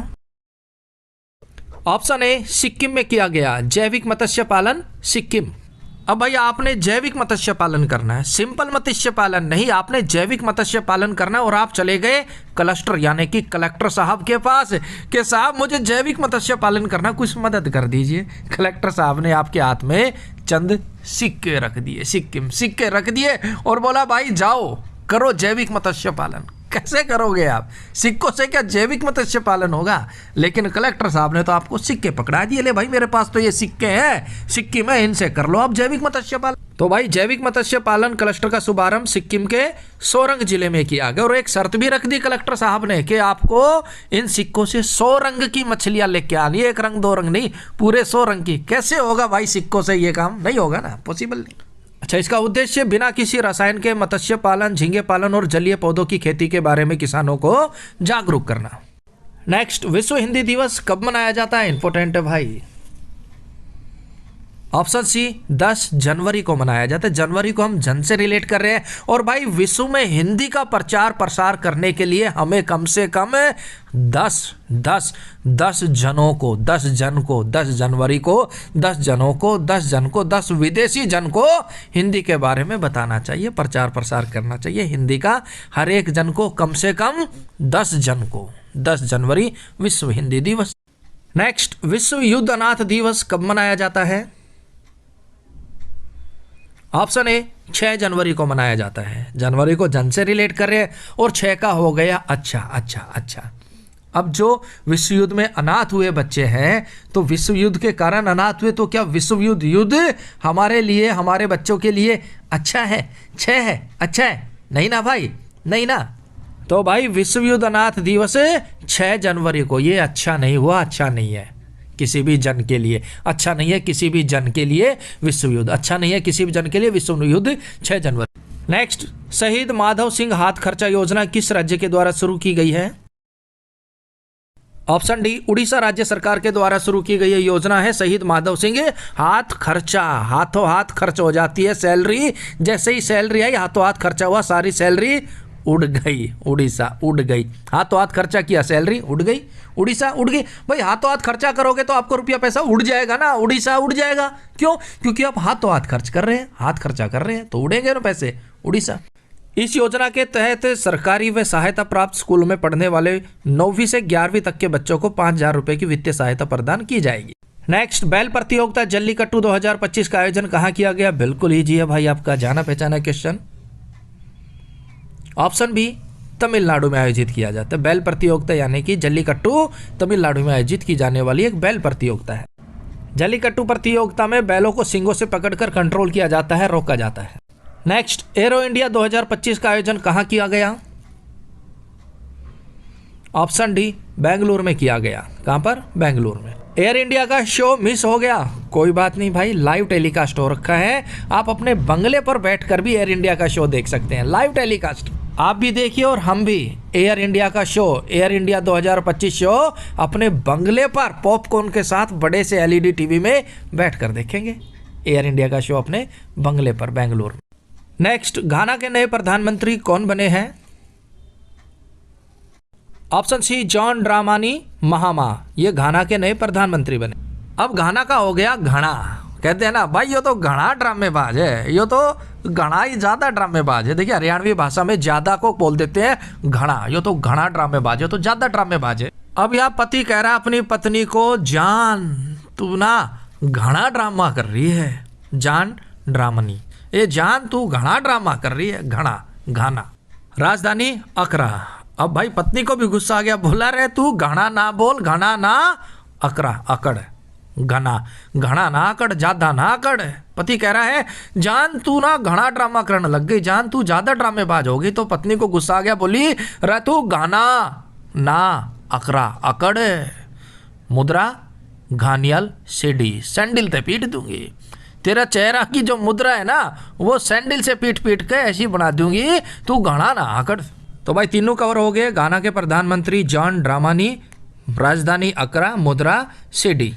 ऑप्शन ए सिक्किम में किया गया, जैविक मत्स्य पालन सिक्किम। अब भाई आपने जैविक मत्स्य पालन करना है, सिंपल मत्स्य पालन नहीं, आपने जैविक मत्स्य पालन करना है और आप चले गए क्लस्टर यानी कि कलेक्टर साहब के पास कि साहब मुझे जैविक मत्स्य पालन करना, कुछ मदद कर दीजिए। कलेक्टर साहब ने आपके हाथ में चंद सिक्के रख दिए, सिक्के रख दिए और बोला भाई जाओ करो जैविक मत्स्य पालन। कैसे करोगे आप? सिक्कों से क्या जैविक मत्स्य पालन होगा? लेकिन कलेक्टर साहब ने तो आपको सिक्के पकड़ा दिए, ले भाई मेरे पास तो ये सिक्के हैं, सिक्किम है, इनसे कर लो आप जैविक मत्स्य पालन। तो भाई जैविक मत्स्य पालन क्लस्टर का शुभारंभ सिक्किम के सोरंग जिले में किया गया और एक शर्त भी रख दी कलेक्टर साहब ने कि आपको इन सिक्कों से 100 रंग की मछलियां लेके आनी, एक रंग दो रंग नहीं, पूरे 100 रंग की। कैसे होगा भाई सिक्कों से ये काम? नहीं होगा ना, पॉसिबल नहीं। अच्छा, इसका उद्देश्य बिना किसी रसायन के मत्स्य पालन, झींगे पालन और जलीय पौधों की खेती के बारे में किसानों को जागरूक करना। नेक्स्ट, विश्व हिंदी दिवस कब मनाया जाता है? इंपॉर्टेंट है भाई। ऑप्शन सी 10 जनवरी को मनाया जाता है। जनवरी को हम जन से रिलेट कर रहे हैं और भाई विश्व में हिंदी का प्रचार प्रसार करने के लिए हमें कम से कम 10 जनों को, 10 जन को, 10 जनवरी को 10 जनों को, 10 जन को, 10 विदेशी जन को हिंदी के बारे में बताना चाहिए, प्रचार प्रसार करना चाहिए हिंदी का। हर एक जन को कम से कम 10 जन को, 10 जनवरी विश्व हिंदी दिवस। नेक्स्ट, विश्व युद्ध अनाथ दिवस कब मनाया जाता है? ऑप्शन ए 6 जनवरी को मनाया जाता है। जनवरी को जन से रिलेट कर रहे हैं और 6 का हो गया। अच्छा। अब जो विश्व युद्ध में अनाथ हुए बच्चे हैं, तो विश्व युद्ध के कारण अनाथ हुए, तो क्या विश्व युद्ध हमारे लिए, हमारे बच्चों के लिए अच्छा है? 6 है, अच्छा है? नहीं ना भाई, नहीं ना। तो भाई विश्व युद्ध अनाथ दिवस 6 जनवरी को, ये अच्छा नहीं हुआ, अच्छा नहीं है किसी भी जन के लिए, अच्छा नहीं है किसी भी जन के लिए विश्व युद्ध, अच्छा नहीं है किसी भी जन के लिए विश्व युद्ध 6 जनवरी। नेक्स्ट, शहीद माधव सिंह हाथ खर्चा योजना किस राज्य के द्वारा शुरू की गई है? ऑप्शन डी उड़ीसा राज्य सरकार के द्वारा शुरू की गई योजना है शहीद माधव सिंह हाथ खर्चा। हाथों हाथ खर्च हो जाती है सैलरी, जैसे ही सैलरी आई हाथों हाथ खर्चा हुआ, सारी सैलरी उड़ गई, उड़ीसा उड़ गई। हाथों हाथ खर्चा किया, सैलरी उड़ गई, उड़ीसा उड़ गई। भाई हाथों हाथ खर्चा करोगे तो आपको रुपया पैसा उड़ जाएगा ना, उड़ीसा उड़ जाएगा। क्यों? क्योंकि आप हाथों हाथ खर्च कर रहे हैं, हाथ खर्चा कर रहे हैं तो उड़ेंगे ना पैसे, उड़ीसा। इस योजना के तहत सरकारी व सहायता प्राप्त स्कूलों में पढ़ने वाले 9वीं से 11वीं तक के बच्चों को 5,000 रुपए की वित्तीय सहायता प्रदान की जाएगी। नेक्स्ट, बैल प्रतियोगिता जल्लीकट्टू 2025 का आयोजन कहाँ किया गया? बिल्कुल ईजी है भाई, आपका जाना पहचाना क्वेश्चन। ऑप्शन बी तमिलनाडु में आयोजित किया जाता है। बैल प्रतियोगिता यानी कि जल्लीकट्टू तमिलनाडु में आयोजित की जाने वाली एक बैल प्रतियोगिता है। जल्लीकट्टू प्रतियोगिता में बैलों को सींगों से पकड़कर कंट्रोल किया जाता है, रोका जाता है। नेक्स्ट, एरो इंडिया 2025 का आयोजन कहाँ किया गया? ऑप्शन डी बेंगलुरु में किया गया। कहाँ पर? बेंगलुरु में। एयर इंडिया का शो मिस हो गया, कोई बात नहीं भाई, लाइव टेलीकास्ट हो रखा है। आप अपने बंगले पर बैठकर भी एयर इंडिया का शो देख सकते हैं, लाइव टेलीकास्ट। आप भी देखिए और हम भी एयर इंडिया का शो, एयर इंडिया 2025 शो अपने बंगले पर पॉपकॉर्न के साथ बड़े से एलईडी टीवी में बैठकर देखेंगे। एयर इंडिया का शो अपने बंगले पर बेंगलुरु। नेक्स्ट, घाना के नए प्रधानमंत्री कौन बने हैं? ऑप्शन सी जॉन ड्रामानी महामा, ये घाना के नए प्रधानमंत्री बने। अब घाना का हो गया घना, कहते हैं ना भाई ये तो घना ड्रामेबाज है, ये तो घना ही ज्यादा ड्रामेबाज है। देखिए हरियाणवी भाषा में ज्यादा को बोल देते हैं घना, ये तो घना ड्रामेबाज है, तो ज्यादा ड्रामेबाज है। अब यहाँ पति कह रहा है अपनी पत्नी को, जान तू ना घना ड्रामा कर रही है, जान ड्रामनी, ये जान तू घना ड्रामा कर रही है, घना घाना। राजधानी अकरा। अब भाई पत्नी को भी गुस्सा आ गया, बोला रे तू घना ना बोल, घना ना अकरा, अकड़, घना घना ना अकड़, ज्यादा ना अकड़। पति कह रहा है जान तू ना घना ड्रामा करने लग गई, जान तू ज्यादा ड्रामेबाज हो गई। तो पत्नी को गुस्सा आ गया, बोली रे तू घना ना अकरा, अकड़। मुद्रा घानियल सीढ़ी, सैंडल ते पीट दूंगी। तेरा चेहरा की जो मुद्रा है ना वो सैंडल से पीट पीट के ऐसी बना दूंगी, तू घना ना आकड़। तो भाई तीनों कवर हो गए, घाना के प्रधानमंत्री जॉन ड्रामानी, राजधानी अकरा, मुद्रा सीडी।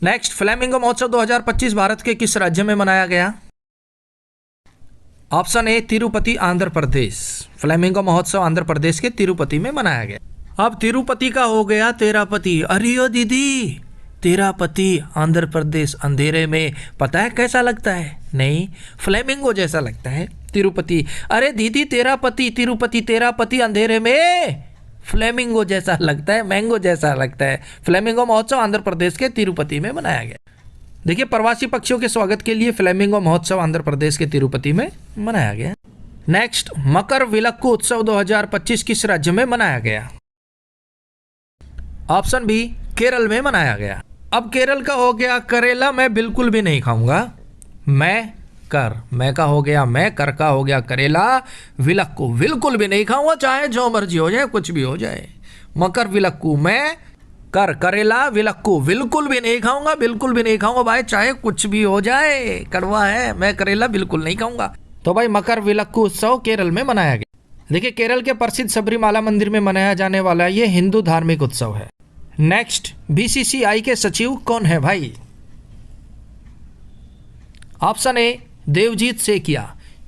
नेक्स्ट, फ्लेमिंगो महोत्सव 2025 भारत के किस राज्य में मनाया गया? Option A Tirupati Andhra Pradesh. Flamingo महोत्सव आंध्र प्रदेश के तिरुपति में मनाया गया। अब तिरुपति का हो गया तेरा पति। अरे ओ दीदी, तेरा पति आंध्र प्रदेश अंधेरे में पता है कैसा लगता है? नहीं, फ्लेमिंगो जैसा लगता है तिरुपति। अरे दीदी तेरा पति तिरुपति, तेरा पति अंधेरे में फ्लेमिंगो जैसा लगता है, मैंगो जैसा लगता है। फ्लेमिंगो महोत्सव आंध्र प्रदेश के तिरुपति में मनाया गया। देखिए, प्रवासी पक्षियों के स्वागत के लिए फ्लेमिंगो महोत्सव आंध्र प्रदेश के तिरुपति में मनाया गया। नेक्स्ट, मकर विलक्कू उत्सव 2025 किस राज्य में मनाया गया? ऑप्शन बी, केरल में मनाया गया। अब केरल का हो गया करेला, मैं बिल्कुल भी नहीं खाऊंगा। मैं का हो गया मैं, कर का हो गया करेला, विलक्कू बिल्कुल भी नहीं खाऊंगा, चाहे जो मर्जी हो जाए, कुछ भी हो जाए। मकर विलक्कू मैं, करेला विलक्कू बिल्कुल भी नहीं खाऊंगा, बिल्कुल भी नहीं खाऊंगा भाई, चाहे कुछ भी हो जाए। कड़वा है, मैं करेला बिल्कुल नहीं खाऊंगा। तो भाई मकर विलक्कू उत्सव केरल में मनाया गया। देखिए, केरल के प्रसिद्ध सबरीमाला मंदिर में मनाया जाने वाला ये हिंदू धार्मिक उत्सव है। नेक्स्ट, बीसीसीआई के सचिव कौन है भाई? Option A, Devajit Saikia.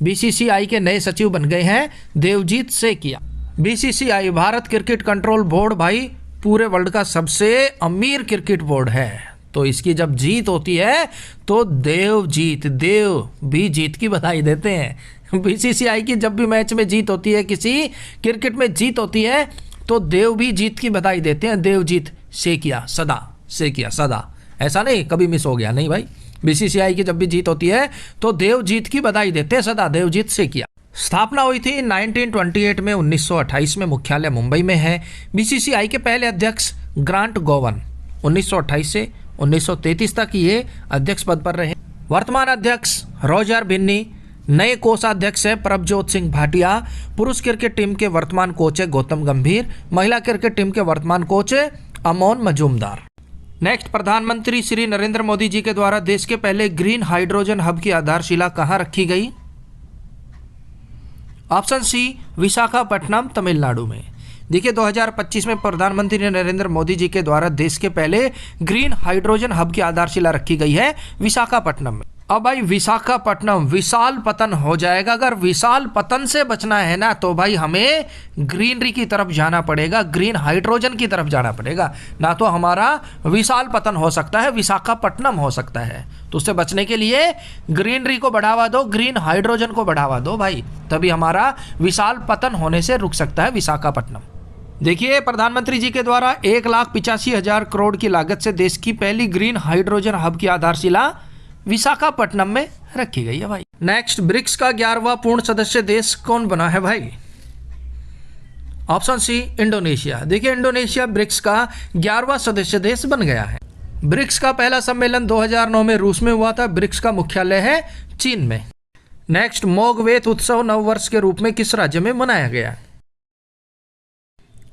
BCCI के नए सचिव बन गए हैं Devajit Saikia. BCCI Bharat cricket control board भाई पूरे वर्ल्ड का सबसे अमीर क्रिकेट बोर्ड है। तो इसकी जब जीत होती है तो देव भी जीत की बधाई देते हैं। बीसीसीआई की जब भी मैच में जीत होती है, किसी क्रिकेट में जीत होती है, तो देव भी जीत की बधाई देते हैं। देवजीत सेकिया, सदा, ऐसा नहीं कभी मिस हो गया, नहीं भाई। बीसीसीआई की जब भी जीत होती है तो देवजीत की बधाई देते हैं सदा, देवजीत सेकिया। स्थापना हुई थी 1928 में, 1928 में मुख्यालय मुंबई में है। बीसीसीआई के पहले अध्यक्ष ग्रांट गोवन 1928 से 1933 तक ये अध्यक्ष पद पर रहे। वर्तमान अध्यक्ष रॉजर बिन्नी। नए कोषाध्यक्ष है प्रभजोत सिंह भाटिया। पुरुष क्रिकेट टीम के वर्तमान कोच है गौतम गंभीर। महिला क्रिकेट टीम के वर्तमान कोच है अमोन मजूमदार। नेक्स्ट, प्रधानमंत्री श्री नरेंद्र मोदी जी के द्वारा देश के पहले ग्रीन हाइड्रोजन हब की आधारशिला कहां रखी गई? ऑप्शन सी, विशाखापट्टनम तमिलनाडु में। देखिए, 2025 में प्रधानमंत्री नरेंद्र मोदी जी के द्वारा देश के पहले ग्रीन हाइड्रोजन हब की आधारशिला रखी गई है विशाखापट्टनम में। अब भाई विशाखापट्टनम विशाल पतन हो जाएगा। अगर विशाल पतन से बचना है ना, तो भाई हमें ग्रीनरी की तरफ जाना पड़ेगा, ग्रीन हाइड्रोजन की तरफ जाना पड़ेगा। ना तो हमारा विशाल पतन हो सकता है, विशाखापट्टनम हो सकता है। तो उससे बचने के लिए ग्रीनरी को बढ़ावा दो, ग्रीन हाइड्रोजन को बढ़ावा दो भाई, तभी हमारा विशाल पतन होने से रुक सकता है विशाखापट्टनम। देखिए, प्रधानमंत्री जी के द्वारा 1,85,000 करोड़ की लागत से देश की पहली ग्रीन हाइड्रोजन हब की आधारशिला विशाखापट्टनम में रखी गई है भाई। नेक्स्ट, ब्रिक्स का 11वां पूर्ण सदस्य देश कौन बना है भाई? Option C, Indonesia. देखिए, इंडोनेशिया ब्रिक्स का 11वां सदस्य देश बन गया है। ब्रिक्स का पहला सम्मेलन 2009 में रूस में हुआ था। ब्रिक्स का मुख्यालय है चीन में। नेक्स्ट, मोगवेत उत्सव नववर्ष के रूप में किस राज्य में मनाया गया?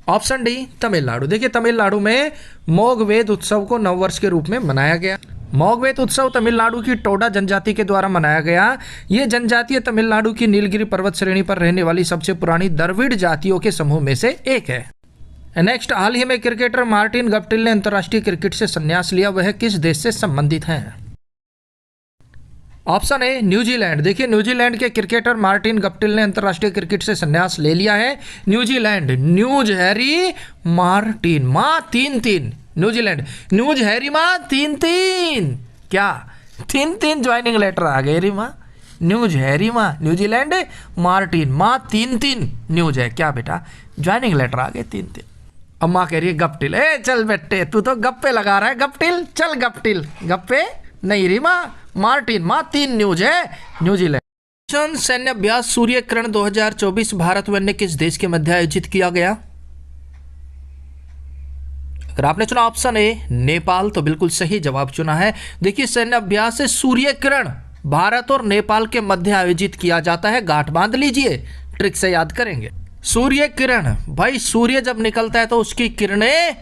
Option D, Tamil Nadu. देखिए, तमिलनाडु में मोगवेत उत्सव को नववर्ष के रूप में मनाया गया। मोगवेत उत्सव तमिलनाडु की टोडा जनजाति के द्वारा मनाया गया। ये जनजातीय तमिलनाडु की नीलगिरी पर्वत श्रेणी पर रहने वाली सबसे पुरानी द्रविड़ जातियों के समूह में से एक है। नेक्स्ट, हाल ही में क्रिकेटर मार्टिन गप्टिल ने अंतर्राष्ट्रीय क्रिकेट से संन्यास लिया, वह किस देश से संबंधित हैं? Option A, New Zealand. देखिए, न्यूजीलैंड के क्रिकेटर मार्टिन गप्टिल ने अंतर्राष्ट्रीय क्रिकेट से संन्यास ले लिया है। न्यूजीलैंड, न्यूज हैरी मार्टिन, माँ 3-3। न्यूजीलैंड, न्यूज हैरी माँ 3-3। क्या 3-3 ज्वाइनिंग लेटर आ गए री माँ? न्यूज हैरी माँ, न्यूजीलैंड, मार्टिन माँ 3-3 न्यूज है। क्या बेटा, ज्वाइनिंग लेटर आ गए 3-3। अब माँ कह रही है गप्टिल, ए चल बेटे, तू तो गप्पे लगा रहा है, गप्टिल चल, गप्टिल गप्पे नहीं री माँ, मार्टिन माँ 3 न्यूज है न्यूजीलैंड। सैन्य अभ्यास सूर्य किरण 2024 भारत व अन्य किस देश के मध्य आयोजित किया गया? अगर आपने चुना ऑप्शन ए नेपाल, तो बिल्कुल सही जवाब चुना है। देखिए, सैन्य अभ्यास से सूर्य किरण भारत और नेपाल के मध्य आयोजित किया जाता है। गांठ बांध लीजिए, ट्रिक से याद करेंगे। सूर्य किरण, भाई सूर्य जब निकलता है तो उसकी किरणें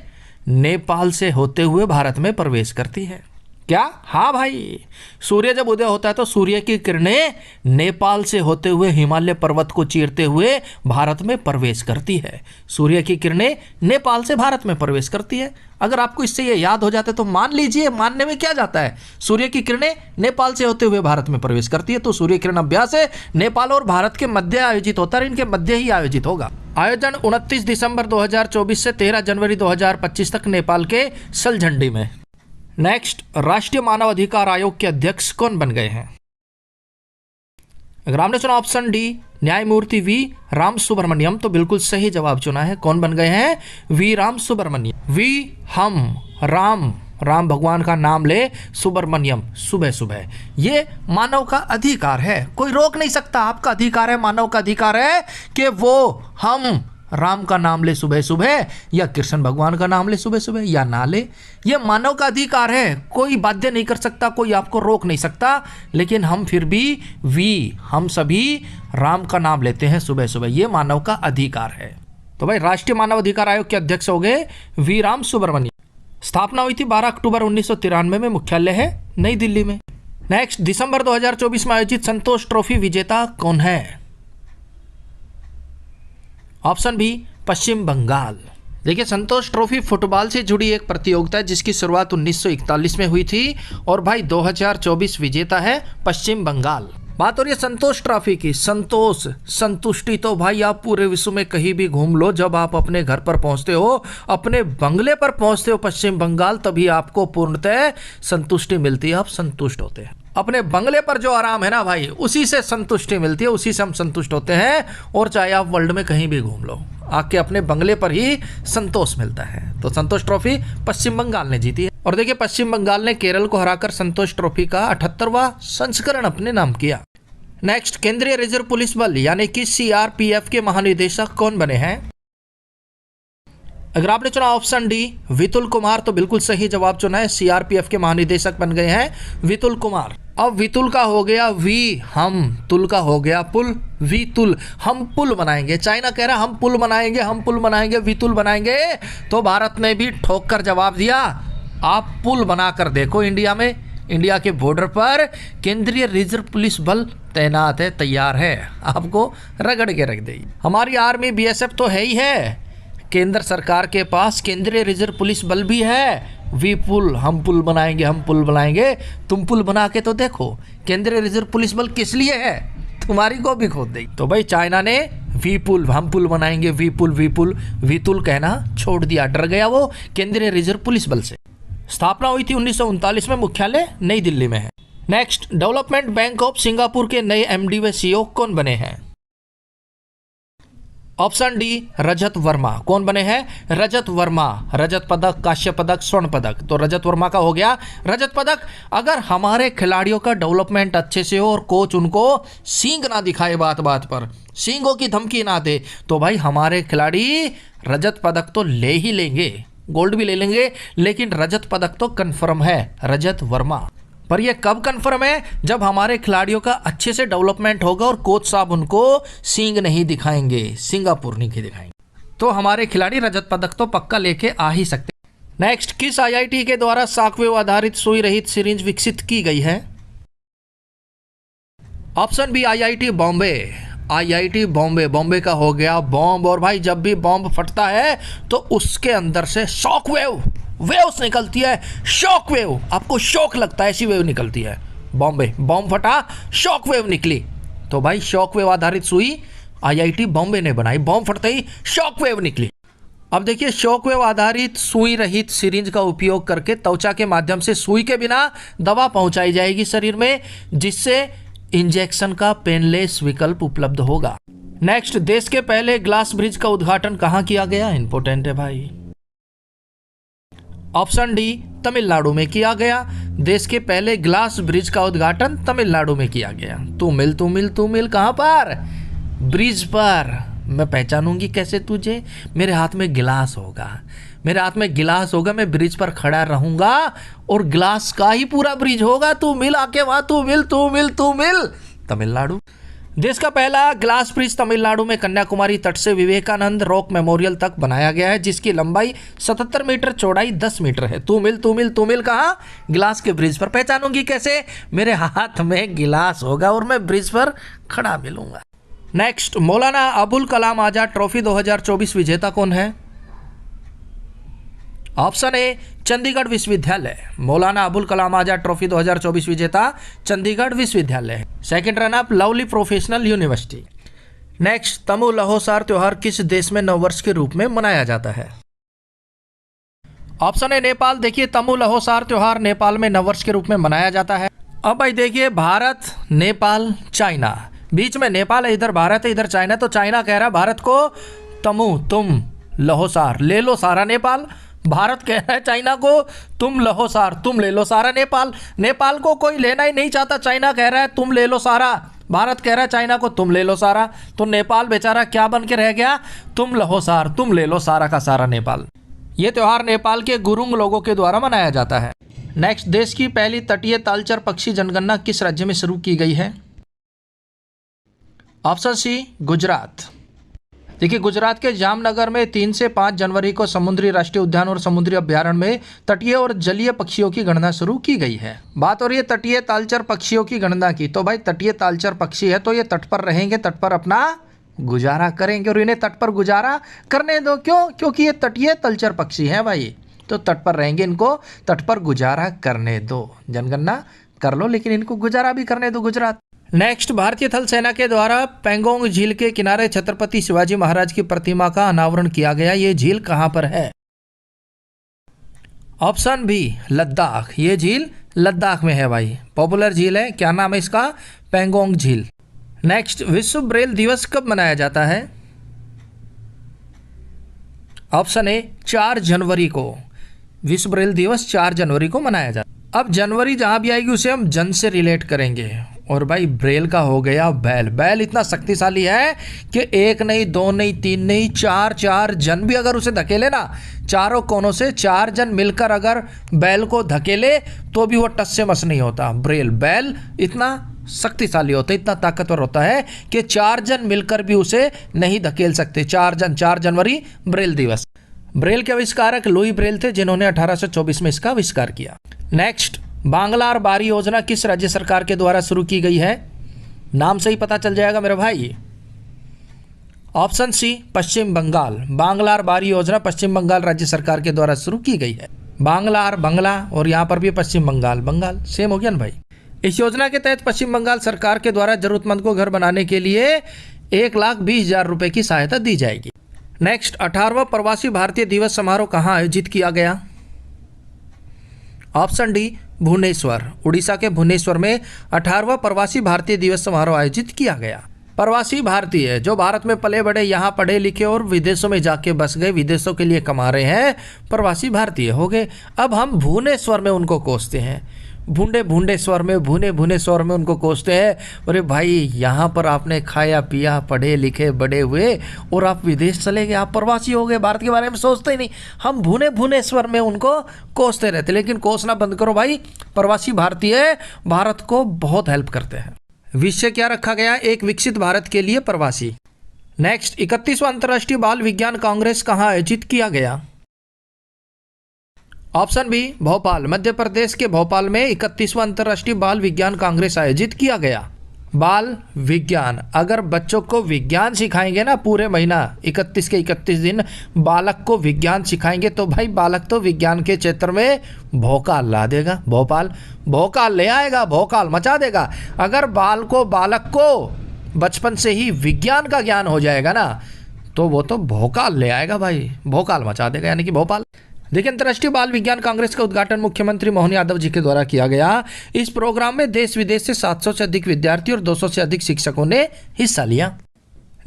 नेपाल से होते हुए भारत में प्रवेश करती है। क्या? हाँ भाई, सूर्य जब उदय होता है तो सूर्य की किरणें नेपाल से होते हुए हिमालय पर्वत को चीरते हुए भारत में प्रवेश करती है। सूर्य की किरणें नेपाल से भारत में प्रवेश करती है। अगर आपको इससे ये याद हो जाता है तो मान लीजिए, मानने में क्या जाता है, सूर्य की किरणें नेपाल से होते हुए भारत में प्रवेश करती है। तो सूर्य किरण अभ्यास है नेपाल और भारत के मध्य आयोजित होता है, इनके मध्य ही आयोजित होगा। आयोजन 29 दिसंबर 2024 से 13 जनवरी 2025 तक नेपाल के सलझंडी में। नेक्स्ट, राष्ट्रीय मानव अधिकार आयोग के अध्यक्ष कौन बन गए हैं? अगर आपने चुना ऑप्शन डी न्यायमूर्ति वी राम सुब्रमण्यम तो बिल्कुल सही जवाब चुना है। कौन बन गए हैं? वी राम सुब्रमण्यम। वी हम राम, राम भगवान का नाम ले, सुब्रमण्यम सुबह सुबह। ये मानव का अधिकार है, कोई रोक नहीं सकता। आपका अधिकार है, मानव का अधिकार है कि वो हम राम का नाम ले सुबह सुबह, या कृष्ण भगवान का नाम ले सुबह सुबह, या ना ले। ये मानव का अधिकार है, कोई बाध्य नहीं कर सकता, कोई आपको रोक नहीं सकता। लेकिन हम फिर भी हम सभी राम का नाम लेते हैं सुबह सुबह, ये मानव का अधिकार है। तो भाई राष्ट्रीय मानव अधिकार आयोग के अध्यक्ष हो गए वी राम सुब्रमण्यम। स्थापना हुई थी 12 अक्टूबर 1993 में, मुख्यालय है नई दिल्ली में। नेक्स्ट, दिसंबर 2024 में आयोजित संतोष ट्रॉफी विजेता कौन है? ऑप्शन बी पश्चिम बंगाल। देखिए, संतोष ट्रॉफी फुटबॉल से जुड़ी एक प्रतियोगिता है जिसकी शुरुआत 1941 में हुई थी और भाई 2024 विजेता है पश्चिम बंगाल। बात हो रही है संतोष ट्रॉफी की। संतोष, संतुष्टि तो भाई आप पूरे विश्व में कहीं भी घूम लो, जब आप अपने घर पर पहुंचते हो, अपने बंगले पर पहुंचते हो पश्चिम बंगाल, तभी आपको पूर्णतः संतुष्टि मिलती है, आप संतुष्ट होते हैं। अपने बंगले पर जो आराम है ना भाई, उसी से संतुष्टि मिलती है, उसी से हम संतुष्ट होते हैं। और चाहे आप वर्ल्ड में कहीं भी घूम लो, आके अपने बंगले पर ही संतोष मिलता है। तो संतोष ट्रॉफी पश्चिम बंगाल ने जीती है। और देखिए, पश्चिम बंगाल ने केरल को हराकर संतोष ट्रॉफी का 78वां संस्करण अपने नाम किया। नेक्स्ट, केंद्रीय रिजर्व पुलिस बल यानी कि सीआरपीएफ के महानिदेशक कौन बने हैं? अगर आपने चुना ऑप्शन डी वितुल कुमार तो बिल्कुल सही जवाब चुना है। सीआरपीएफ के महानिदेशक बन गए हैं वितुल कुमार। अब वितुल का हो गया वी हम, तुल का हो गया पुल, वी तुल, हम पुल बनाएंगे। चाइना कह रहा हम पुल बनाएंगे, हम पुल बनाएंगे, वितुल बनाएंगे। तो भारत ने भी ठोक कर जवाब दिया, आप पुल बनाकर देखो। इंडिया में, इंडिया के बॉर्डर पर केंद्रीय रिजर्व पुलिस बल तैनात है, तैयार है, आपको रगड़ के रख देगी। हमारी आर्मी बीएसएफ तो है ही है, केंद्र सरकार के पास केंद्रीय रिजर्व पुलिस बल भी है। वी पुल, हम पुल बनाएंगे, हम पुल बनाएंगे। तुम पुल बना के तो देखो, केंद्रीय रिजर्व पुलिस बल किस लिए है, तुम्हारी को भी खोद देगी। तो भाई चाइना ने वी पुल, हम पुल बनाएंगे, वी पुल, वी पुल, वीतुल कहना छोड़ दिया, डर गया वो केंद्रीय रिजर्व पुलिस बल से। स्थापना हुई थी 1939 में, मुख्यालय नई दिल्ली में है। Next, development bank of Singapore के नए एमडी व सीईओ कौन बने हैं? ऑप्शन डी रजत वर्मा। कौन बने हैं? रजत वर्मा। रजत पदक, कांस्य पदक, स्वर्ण पदक। तो रजत वर्मा का हो गया रजत पदक। अगर हमारे खिलाड़ियों का डेवलपमेंट अच्छे से हो और कोच उनको सींग ना दिखाए, बात बात पर सींगों की धमकी ना दे, तो भाई हमारे खिलाड़ी रजत पदक तो ले ही लेंगे, गोल्ड भी ले लेंगे, लेकिन रजत पदक तो कंफर्म है, रजत वर्मा। पर यह कब कंफर्म है? जब हमारे खिलाड़ियों का अच्छे से डेवलपमेंट होगा और कोच साहब उनको सींग नहीं दिखाएंगे, सिंगापुर नहीं दिखाएंगे, तो हमारे खिलाड़ी रजत पदक तो पक्का लेके आ ही सकते। नेक्स्ट, किस आईआईटी के द्वारा शॉकवेव आधारित सुई रहित सिरिंज विकसित की गई है? Option B IIT Bombay. IIT Bombay, Bombay का हो गया बॉम्ब। और भाई जब भी बॉम्ब फटता है तो उसके अंदर से शॉकवेव, वेव्स निकलती है, शॉक वेव, आपको शॉक लगता है, ऐसी वेव निकलती है। बॉम्बे, बॉम्ब फटा, शॉक वेव निकली। तो भाई शॉक वेव आधारित सुई आईआईटी बॉम्बे ने बनाई, बॉम्ब फटते ही शॉक वेव निकली। अब देखिए, शॉक वेव आधारित सुई रहित सिरिंज का उपयोग करके त्वचा के माध्यम से सुई के बिना दवा पहुंचाई जाएगी शरीर में, जिससे इंजेक्शन का पेनलेस विकल्प उपलब्ध होगा। नेक्स्ट, देश के पहले ग्लास ब्रिज का उद्घाटन कहां किया गया? इंपोर्टेंट है भाई। ऑप्शन डी तमिलनाडु में किया गया। देश के पहले ग्लास ब्रिज का उद्घाटन तमिलनाडु में किया गया। तू मिल कहां पर? ब्रिज पर। मैं पहचानूंगी कैसे तुझे? मेरे हाथ में गिलास होगा, मेरे हाथ में गिलास होगा, मैं ब्रिज पर खड़ा रहूंगा और ग्लास का ही पूरा ब्रिज होगा। तू मिल आके वहां, तू मिल तमिलनाडु। देश का पहला ग्लास ब्रिज तमिलनाडु में कन्याकुमारी तट से विवेकानंद रॉक मेमोरियल तक बनाया गया है, जिसकी लंबाई 77 मीटर, चौड़ाई 10 मीटर है। तू मिल कहाँ? ग्लास के ब्रिज पर। पहचानूंगी कैसे? मेरे हाथ में गिलास होगा और मैं ब्रिज पर खड़ा मिलूंगा। नेक्स्ट, मौलाना अबुल कलाम आजाद ट्रॉफी 2024 विजेता कौन है? ऑप्शन ए चंडीगढ़ विश्वविद्यालय। मौलाना अबुल कलाम आजाद ट्रॉफी 2024 विजेता चंडीगढ़ विश्वविद्यालय। Second run up lovely professional university. Next, तमु लहोसार त्योहार किस देश में नववर्ष के रूप में मनाया जाता है? Option A Nepal. देखिए, तमु लहोसार त्योहार नेपाल में नववर्ष के रूप में मनाया जाता है। अब भाई देखिए, भारत, नेपाल, चाइना, बीच में नेपाल है, इधर भारत है, इधर चाइना। तो चाइना कह रहा है भारत को तमु, तुम लहोसार ले लो सारा नेपाल। भारत कह रहा है चाइना को तुम लहोसार, तुम ले लो सारा नेपाल। नेपाल को कोई लेना ही नहीं चाहता, चाइना कह रहा है तुम ले लो सारा। भारत कह रहा है चाइना को तुम ले लो सारा। तो नेपाल बेचारा क्या बन के रह गया? तुम लहोसार, तुम ले लो सारा का सारा नेपाल। ये त्यौहार नेपाल के गुरुंग लोगों के द्वारा मनाया जाता है। नेक्स्ट, देश की पहली तटीय तालचर पक्षी जनगणना किस राज्य में शुरू की गई है? Option C Gujarat. देखिए, गुजरात के जामनगर में 3 से 5 जनवरी को समुद्री राष्ट्रीय उद्यान और समुद्री अभ्यारण्य में तटीय और जलीय पक्षियों की गणना शुरू की गई है। बात हो रही है तटीय तालचर पक्षियों की गणना की। तो भाई तटीय तालचर पक्षी है तो ये तट पर रहेंगे, तट पर अपना गुजारा करेंगे और इन्हें तट पर गुजारा करने दो। क्यों? क्योंकि ये तटीय तलचर पक्षी हैं भाई, तो तट पर रहेंगे, इनको तट पर गुजारा करने दो। जनगणना कर लो लेकिन इनको गुजारा भी करने दो गुजरात। नेक्स्ट, भारतीय थल सेना के द्वारा पेंगोंग झील के किनारे छत्रपति शिवाजी महाराज की प्रतिमा का अनावरण किया गया। ये झील कहां पर है? Option B Ladakh. ये झील लद्दाख में है भाई, पॉपुलर झील है। क्या नाम है इसका? पेंगोंग झील। नेक्स्ट, विश्व ब्रेल दिवस कब मनाया जाता है? ऑप्शन ए 4 जनवरी को। विश्व ब्रेल दिवस 4 जनवरी को मनाया जाता है। अब जनवरी जहां भी आएगी उसे हम जन से रिलेट करेंगे। और भाई ब्रेल का हो गया बैल। बैल इतना शक्तिशाली है कि 1 नहीं, 2 नहीं, 3 नहीं, 4 जन भी अगर उसे धकेले ना, चारों कोनों से 4 जन मिलकर अगर बैल को धकेले तो भी वो टस से मस नहीं होता। बैल इतना शक्तिशाली होता है, इतना ताकतवर होता है कि 4 जन मिलकर भी उसे नहीं धकेल सकते। 4 जनवरी ब्रेल दिवस। ब्रेल के आविष्कारक लुई ब्रेल थे, जिन्होंने 1824 में इसका आविष्कार किया। नेक्स्ट, बांग्ला और बारी योजना किस राज्य सरकार के द्वारा शुरू की गई है? नाम से ही पता चल जाएगा मेरे भाई। ऑप्शन सी पश्चिम बंगाल। बांग्ला और बारी योजना पश्चिम बंगाल राज्य सरकार के द्वारा शुरू की गई है। बांग्ला और बंगला, और यहाँ पर भी पश्चिम बंगाल, बंगाल सेम हो गया ना भाई। इस योजना के तहत पश्चिम बंगाल सरकार के द्वारा जरूरतमंद को घर बनाने के लिए 1,20,000 रुपए की सहायता दी जाएगी। नेक्स्ट, 18वां प्रवासी भारतीय दिवस समारोह कहाँ आयोजित किया गया? Option D Bhubaneswar. उड़ीसा के भुवनेश्वर में 18वां प्रवासी भारतीय दिवस समारोह आयोजित किया गया। प्रवासी भारतीय जो भारत में पले बढ़े, यहाँ पढ़े लिखे और विदेशों में जाके बस गए, विदेशों के लिए कमा रहे हैं, प्रवासी भारतीय हो गए। अब हम भुवनेश्वर में उनको कोसते हैं, भुवने स्वर में उनको कोसते हैं। अरे भाई, यहाँ पर आपने खाया पिया, पढ़े लिखे, बड़े हुए और आप विदेश चले गए, आप प्रवासी हो गए, भारत के बारे में सोचते ही नहीं। हम भुवने स्वर में उनको कोसते रहते, लेकिन कोसना बंद करो भाई। प्रवासी भारतीय भारत को बहुत हेल्प करते हैं। विषय क्या रखा गया? एक विकसित भारत के लिए प्रवासी। नेक्स्ट, 31वां अंतर्राष्ट्रीय बाल विज्ञान कांग्रेस कहाँ आयोजित किया गया? Option B Bhopal. मध्य प्रदेश के भोपाल में 31वां अंतर्राष्ट्रीय बाल विज्ञान कांग्रेस आयोजित किया गया। बाल विज्ञान, अगर बच्चों को विज्ञान सिखाएंगे ना पूरे महीना, 31 के 31 दिन बालक को विज्ञान सिखाएंगे तो भाई बालक तो विज्ञान के क्षेत्र में भौकाल ला देगा। भौकाल ले आएगा, भौकाल मचा देगा। अगर बालक को बचपन से ही विज्ञान का ज्ञान हो जाएगा ना, तो वो तो भौकाल ले आएगा भाई, भौकाल मचा देगा, यानी कि भोपाल। देखिए, अंतर्राष्ट्रीय बाल विज्ञान कांग्रेस का उद्घाटन मुख्यमंत्री मोहन यादव जी के द्वारा किया गया। इस प्रोग्राम में देश विदेश से 700 से अधिक विद्यार्थी और 200 से अधिक शिक्षकों ने हिस्सा लिया।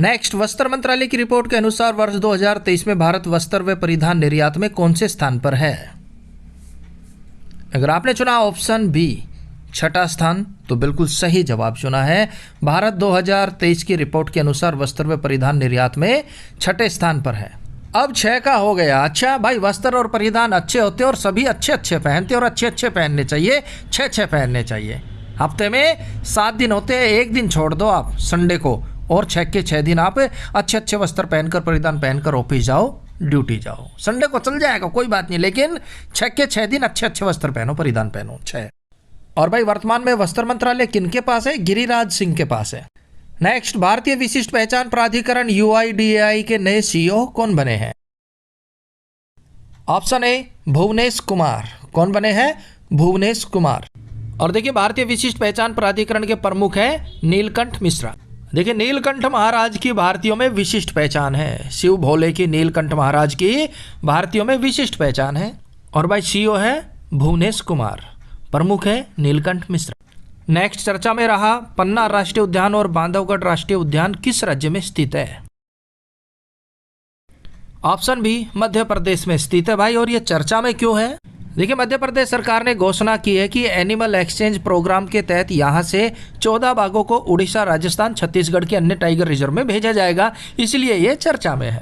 नेक्स्ट, वस्त्र मंत्रालय की रिपोर्ट के अनुसार वर्ष 2023 में भारत वस्त्र व परिधान निर्यात में कौन से स्थान पर है? अगर आपने चुना ऑप्शन बी 6ठा स्थान, तो बिल्कुल सही जवाब चुना है। भारत 2023 की रिपोर्ट के अनुसार वस्त्र व परिधान निर्यात में 6ठे स्थान पर है। अब 6 का हो गया। अच्छा भाई, वस्त्र और परिधान अच्छे होते और सभी अच्छे पहनते और अच्छे पहनने चाहिए, 6 पहनने चाहिए। हफ्ते में 7 दिन होते हैं, एक दिन छोड़ दो आप संडे को, और 6 के 6 दिन आप अच्छे अच्छे वस्त्र पहनकर, परिधान पहनकर ऑफिस जाओ, ड्यूटी जाओ। संडे को चल जाएगा कोई बात नहीं, लेकिन 6 के 6 दिन अच्छे अच्छे वस्त्र पहनो, परिधान पहनो। 6। और भाई वर्तमान में वस्त्र मंत्रालय किनके पास है? गिरिराज सिंह के पास है। नेक्स्ट, भारतीय विशिष्ट पहचान प्राधिकरण UIDAI के नए CEO कौन बने हैं? Option A Bhuvnesh Kumar. कौन बने हैं? भुवनेश कुमार। और देखिए भारतीय विशिष्ट पहचान प्राधिकरण के प्रमुख हैं नीलकंठ मिश्रा। देखिए नीलकंठ महाराज की भारतीयों में विशिष्ट पहचान है, शिव भोले की नीलकंठ महाराज की भारतीयों में विशिष्ट पहचान है। और भाई CEO है भुवनेश कुमार, प्रमुख है नीलकंठ मिश्रा। नेक्स्ट चर्चा में रहा पन्ना राष्ट्रीय उद्यान और बांधवगढ़ राष्ट्रीय उद्यान किस राज्य में स्थित है? ऑप्शन बी मध्य प्रदेश में स्थित है भाई। और ये चर्चा में क्यों है? देखिए मध्य प्रदेश सरकार ने घोषणा की है कि एनिमल एक्सचेंज प्रोग्राम के तहत यहाँ से 14 बाघों को उड़ीसा, राजस्थान, छत्तीसगढ़ के अन्य टाइगर रिजर्व में भेजा जाएगा, इसलिए ये चर्चा में है।